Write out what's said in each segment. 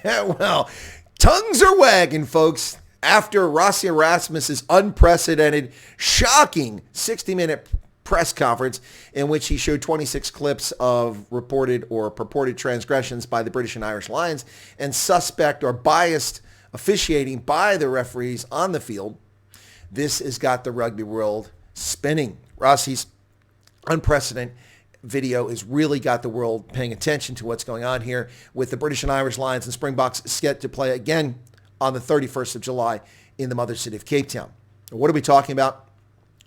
Well, tongues are wagging, folks, after Rassie Erasmus' unprecedented, shocking 60-minute press conference in which he showed 26 clips of reported or purported transgressions by the British and Irish Lions and suspect or biased officiating by the referees on the field. This has got the rugby world spinning. Rassie's unprecedented video has really got the world paying attention to what's going on here with the British and Irish Lions and Springboks set to play again on the 31st of July in the mother city of Cape Town. What are we talking about?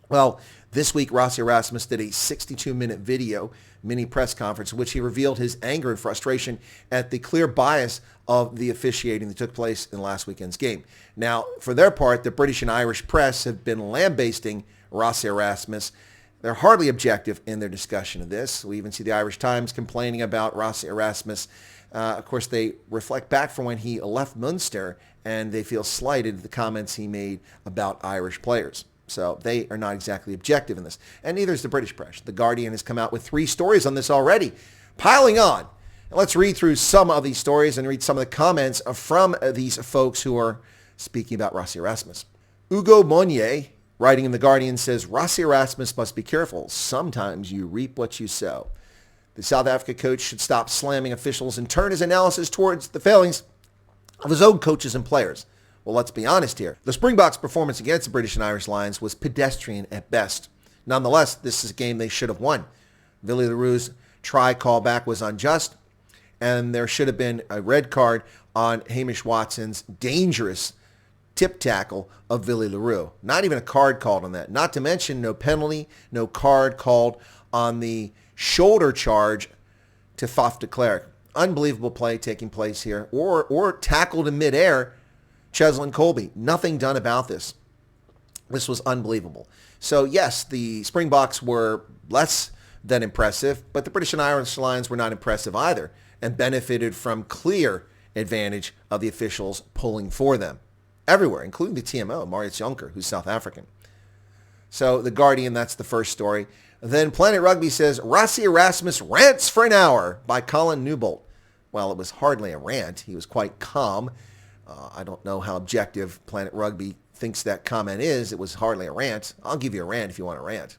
Well, this week, Rassie Erasmus did a 62-minute video mini press conference in which he revealed his anger and frustration at the clear bias of the officiating that took place in last weekend's game. Now, for their part, the British and Irish press have been lambasting Rassie Erasmus. They're hardly objective in their discussion of this. We even see the Irish Times complaining about Rassie Erasmus. Of course, they reflect back from when he left Munster, and they feel slighted at the comments he made about Irish players. So they are not exactly objective in this. And neither is the British press. The Guardian has come out with 3 stories on this already, piling on. And let's read through some of these stories and read some of the comments from these folks who are speaking about Rassie Erasmus. Ugo Monnier, writing in The Guardian, says, Rassie Erasmus must be careful. Sometimes you reap what you sow. The South Africa coach should stop slamming officials and turn his analysis towards the failings of his own coaches and players. Well, let's be honest here. The Springboks' performance against the British and Irish Lions was pedestrian at best. Nonetheless, this is a game they should have won. Willie le Roux's try callback was unjust, and there should have been a red card on Hamish Watson's dangerous tip tackle of Willie le Roux. Not even a card called on that. Not to mention no penalty, no card called on the shoulder charge to Faf de Klerk. Unbelievable play taking place here. Or tackled in midair, Cheslin Colby. Nothing done about this. This was unbelievable. So yes, the Springboks were less than impressive, but the British and Irish Lions were not impressive either and benefited from clear advantage of the officials pulling for them everywhere, including the TMO, Marius Jonker, who's South African. So The Guardian, that's the first story. Then Planet Rugby says, Rassie Erasmus rants for an hour by Colin Newbolt. Well, it was hardly a rant. He was quite calm. I don't know how objective Planet Rugby thinks that comment is. It was hardly a rant. I'll give you a rant if you want a rant.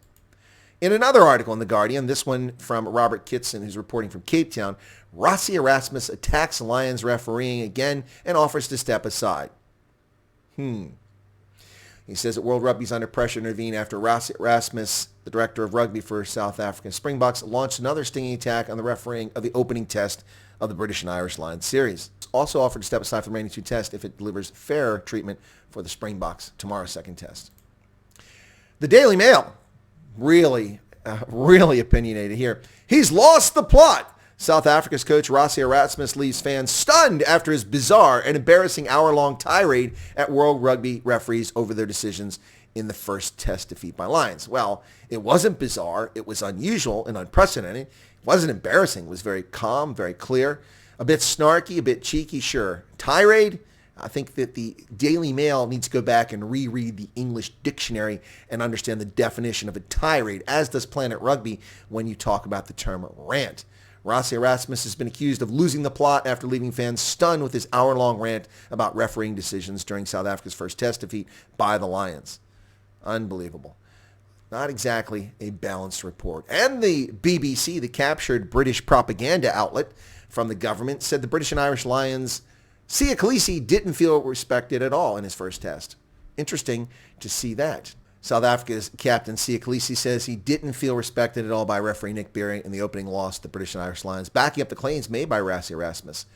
In another article in The Guardian, this one from Robert Kitson, who's reporting from Cape Town, Rassie Erasmus attacks Lions refereeing again and offers to step aside. He says that World Rugby is under pressure to intervene after Rassie Erasmus, the director of rugby for South African Springboks, launched another stinging attack on the refereeing of the opening test of the British and Irish Lions series. It's also offered to step aside from the remaining 2 tests if it delivers fair treatment for the Springboks tomorrow's second test. The Daily Mail, really opinionated here. He's lost the plot. South Africa's coach Rassie Erasmus leaves fans stunned after his bizarre and embarrassing hour-long tirade at World Rugby referees over their decisions in the first test defeat by Lions. Well, it wasn't bizarre. It was unusual and unprecedented. It wasn't embarrassing. It was very calm, very clear, a bit snarky, a bit cheeky, sure. Tirade? I think that the Daily Mail needs to go back and reread the English dictionary and understand the definition of a tirade, as does Planet Rugby when you talk about the term rant. Rassie Erasmus has been accused of losing the plot after leaving fans stunned with his hour-long rant about refereeing decisions during South Africa's first test defeat by the Lions. Unbelievable. Not exactly a balanced report. And the BBC, the captured British propaganda outlet from the government, said the British and Irish Lions' Siya Kolisi didn't feel respected at all in his first test. Interesting to see that. South Africa's captain Siya Kolisi says he didn't feel respected at all by referee Nick Beering in the opening loss to the British and Irish Lions, backing up the claims made by Rassie Erasmus.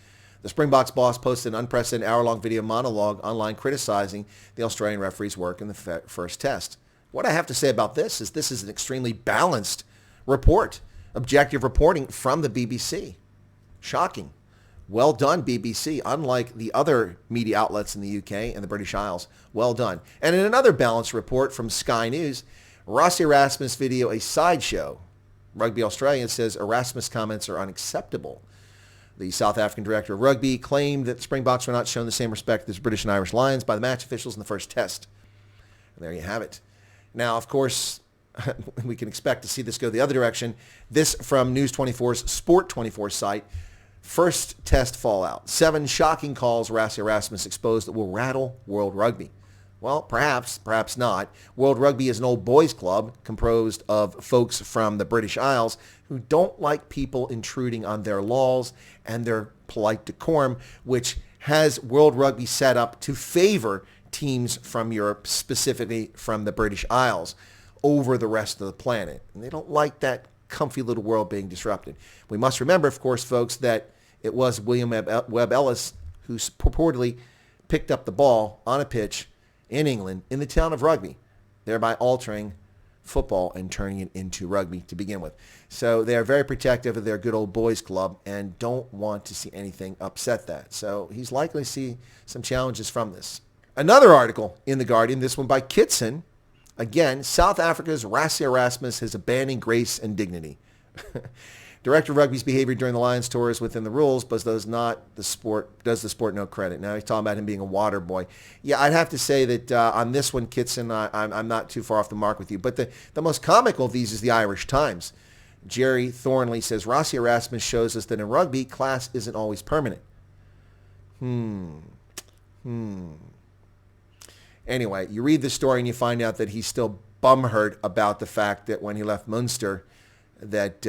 The Springboks boss posted an unprecedented hour-long video monologue online criticizing the Australian referee's work in the first test. What I have to say about this is an extremely balanced report, objective reporting from the BBC. Shocking. Well done, BBC, unlike the other media outlets in the UK and the British Isles. Well done. And in another balanced report from Sky News, Rassie Erasmus video a sideshow. Rugby Australia says Erasmus comments are unacceptable. The South African director of rugby claimed that the Springboks were not shown the same respect as British and Irish Lions by the match officials in the first test. And there you have it. Now, of course, we can expect to see this go the other direction. This from News 24's Sport 24 site. First test fallout. 7 shocking calls Rassie Erasmus exposed that will rattle World Rugby. Well, perhaps not. World Rugby is an old boys club composed of folks from the British Isles who don't like people intruding on their laws and their polite decorum, which has World Rugby set up to favor teams from Europe, specifically from the British Isles, over the rest of the planet. And they don't like that comfy little world being disrupted. We must remember, of course, folks, that it was William Webb Ellis who purportedly picked up the ball on a pitch in England in the town of Rugby, thereby altering football and turning it into rugby to begin with. So they are very protective of their good old boys club and don't want to see anything upset that. So he's likely to see some challenges from this. Another article in The Guardian, this one by Kitson. Again, South Africa's Rassie Erasmus has abandoned grace and dignity. Director of Rugby's behavior during the Lions tour is within the rules, but does the sport no credit. Now he's talking about him being a water boy. Yeah, I'd have to say that on this one, Kitson, I'm not too far off the mark with you. But the most comical of these is the Irish Times. Jerry Thornley says, Rassie Erasmus shows us that in rugby, class isn't always permanent. Anyway, you read the story and you find out that he's still bumhurt about the fact that when he left Munster, that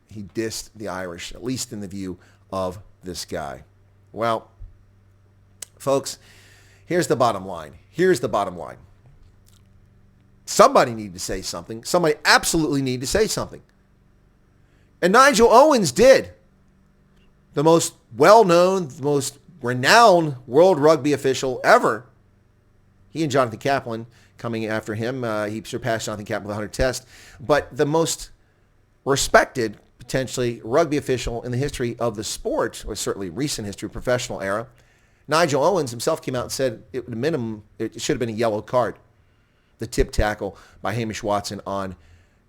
he dissed the Irish, at least in the view of this guy. Well, folks, here's the bottom line. Somebody needed to say something. Somebody absolutely needed to say something. And Nigel Owens did. The most well-known, the most renowned World Rugby official ever. He and Jonathan Kaplan coming after him. He surpassed Jonathan Kaplan with 100 tests. But the most respected, potentially, rugby official in the history of the sport, or certainly recent history, professional era, Nigel Owens himself came out and said at minimum it should have been a yellow card. The tip tackle by Hamish Watson on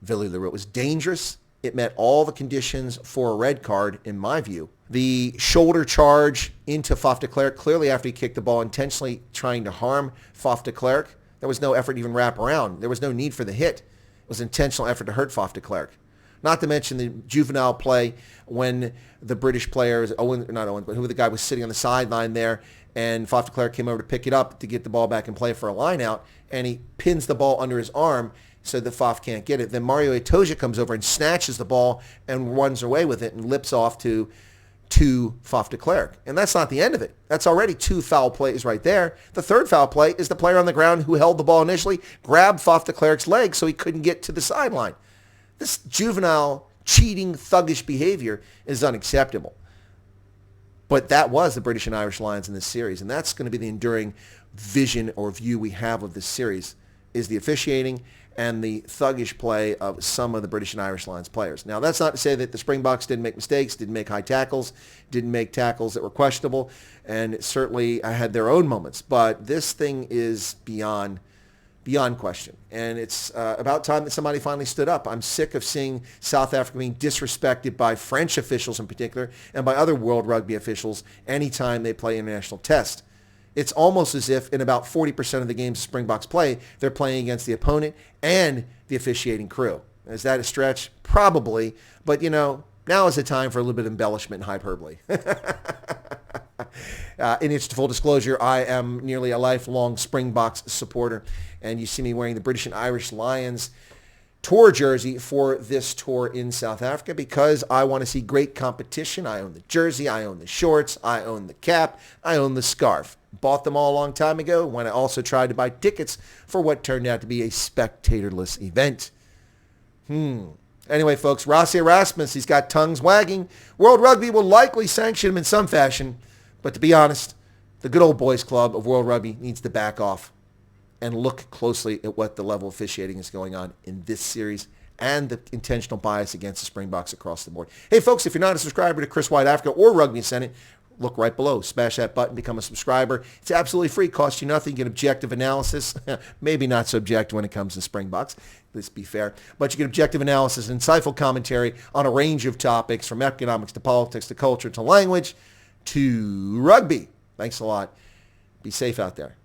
Villiers Leroux. It was dangerous. It met all the conditions for a red card, in my view. The shoulder charge into Faf de Klerk, clearly after he kicked the ball, intentionally trying to harm Faf de Klerk. There was no effort to even wrap around. There was no need for the hit. It was an intentional effort to hurt Faf de Klerk. Not to mention the juvenile play when the British players, who the guy was sitting on the sideline there, and Faf de Klerk came over to pick it up to get the ball back and play for a line out, and he pins the ball under his arm so that Faf can't get it. Then Mario Itoje comes over and snatches the ball and runs away with it and lips off to Faf de Klerk. And that's not the end of it. That's already 2 foul plays right there. The third foul play is the player on the ground who held the ball initially, grabbed Faf de Klerk's leg so he couldn't get to the sideline. This juvenile, cheating, thuggish behavior is unacceptable. But that was the British and Irish Lions in this series, and that's going to be the enduring vision or view we have of this series, is the officiating and the thuggish play of some of the British and Irish Lions players. Now, that's not to say that the Springboks didn't make mistakes, didn't make high tackles, didn't make tackles that were questionable, and certainly had their own moments. But this thing is beyond question. And it's about time that somebody finally stood up. I'm sick of seeing South Africa being disrespected by French officials in particular and by other World Rugby officials anytime they play international tests. It's almost as if in about 40% of the games Springboks play, they're playing against the opponent and the officiating crew. Is that a stretch? Probably. But, now is the time for a little bit of embellishment and hyperbole. In its full disclosure, I am nearly a lifelong Springboks supporter, and you see me wearing the British and Irish Lions tour jersey for this tour in South Africa because I want to see great competition. I own the jersey, I own the shorts, I own the cap, I own the scarf. Bought them all a long time ago when I also tried to buy tickets for what turned out to be a spectatorless event. Anyway, folks, Rassie Erasmus, he's got tongues wagging. World Rugby will likely sanction him in some fashion. But to be honest, the good old boys club of World Rugby needs to back off and look closely at what the level of officiating is going on in this series and the intentional bias against the Springboks across the board. Hey, folks, if you're not a subscriber to Chris Wyatt Africa or Rugby Senate, look right below. Smash that button, become a subscriber. It's absolutely free, costs you nothing. You get objective analysis. Maybe not so objective when it comes to Springboks. Let's be fair. But you get objective analysis and insightful commentary on a range of topics from economics to politics to culture to language to rugby. Thanks a lot. Be safe out there.